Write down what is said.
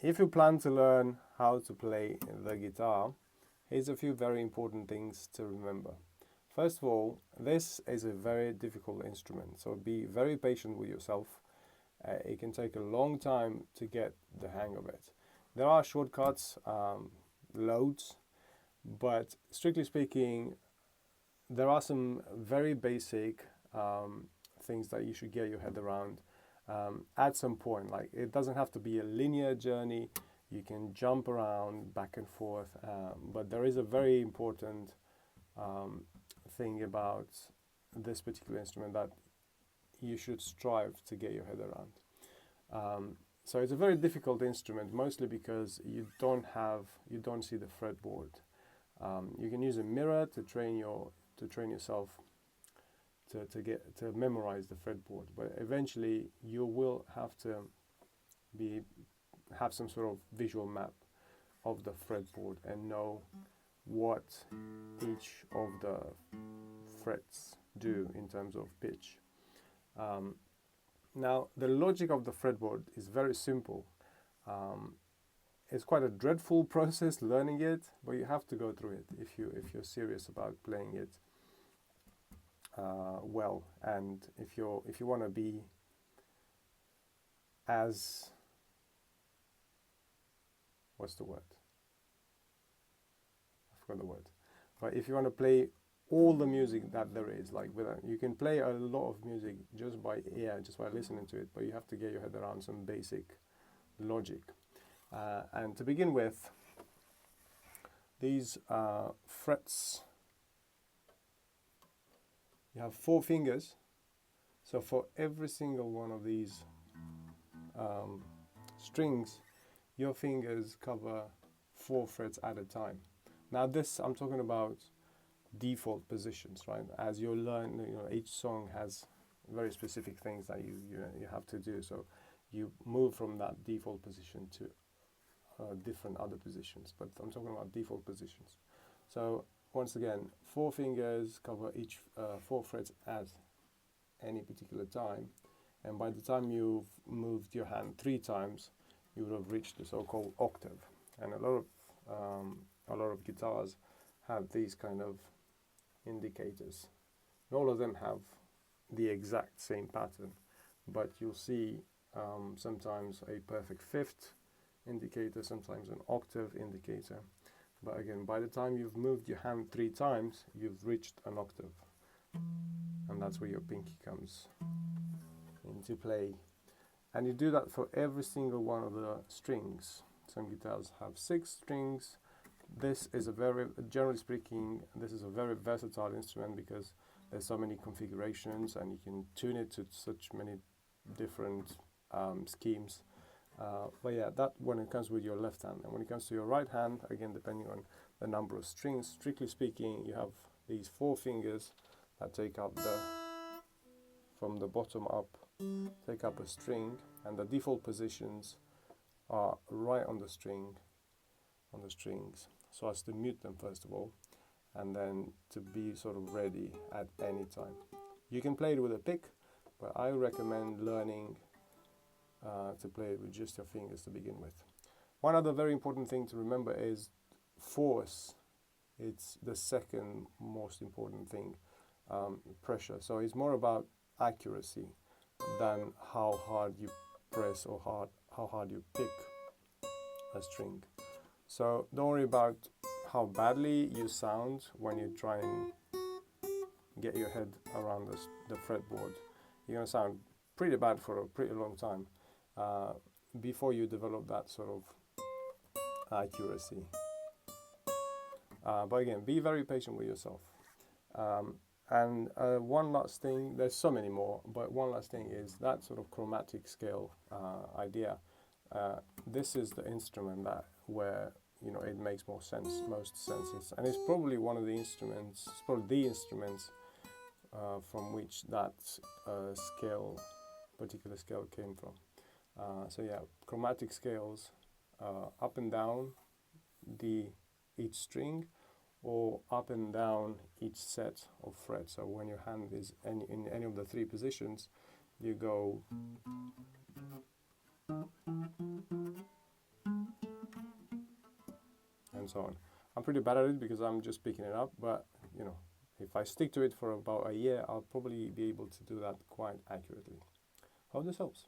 if you plan to learn how to play the guitar, here's a few very important things to remember. First of all, this is a very difficult instrument, so be very patient with yourself. It can take a long time to get the hang of it. There are shortcuts, loads, but strictly speaking, there are some very basic things that you should get your head around at some point. Like, it doesn't have to be a linear journey. You can jump around back and forth, but there is a very important thing about this particular instrument that you should strive to get your head around. So it's a very difficult instrument, mostly because you don't see the fretboard. You can use a mirror to train yourself to memorize the fretboard, but eventually you will have to have some sort of visual map of the fretboard and know what each of the frets do in terms of pitch. Now, the logic of the fretboard is very simple. It's quite a dreadful process learning it, but you have to go through it if you're serious about playing it well, and if you want to be as what's the word? I forgot the word. But if you want to play all the music that there is, like you can play a lot of music just by ear, just by listening to it, but you have to get your head around some basic logic. And to begin with, these frets, you have 4 fingers, so for every single one of these strings, your fingers cover 4 frets at a time. Now this, I'm talking about default positions, right? As you learn, each song has very specific things that you have to do, so you move from that default position to different other positions, but I'm talking about default positions. So once again, 4 fingers cover each 4 frets at any particular time, and by the time you've moved your hand 3 times, you would have reached the so-called octave. And a lot of guitars have these kind of indicators. And all of them have the exact same pattern, but you'll see sometimes a perfect fifth indicator, sometimes an octave indicator. But again, by the time you've moved your hand 3 times, you've reached an octave, and that's where your pinky comes into play. And you do that for every single one of the strings. Some guitars have 6 strings. This is generally speaking, this is a very versatile instrument because there's so many configurations and you can tune it to such many different schemes. But yeah, that when it comes with your left hand. And when it comes to your right hand, again, depending on the number of strings, strictly speaking, you have these 4 fingers that take up from the bottom up, take up a string, and the default positions are right on the strings, so as to mute them first of all, and then to be sort of ready at any time. You can play it with a pick, but I recommend learning to play it with just your fingers to begin with. One other very important thing to remember is force. It's the second most important thing, pressure. So it's more about accuracy than how hard you press or how hard you pick a string. So don't worry about how badly you sound when you try and get your head around the fretboard. You're going to sound pretty bad for a pretty long time before you develop that sort of accuracy. But again, be very patient with yourself. And one last thing, there's so many more, but one last thing is that sort of chromatic scale idea. This is the instrument where it makes most sense, and it's probably one of the instruments, from which that particular scale came from. So yeah, chromatic scales, up and down each string, or up and down each set of frets. So when your hand is in any of the 3 positions, you go and so on. I'm pretty bad at it because I'm just picking it up, but you know, if I stick to it for about a year, I'll probably be able to do that quite accurately. Hope this helps.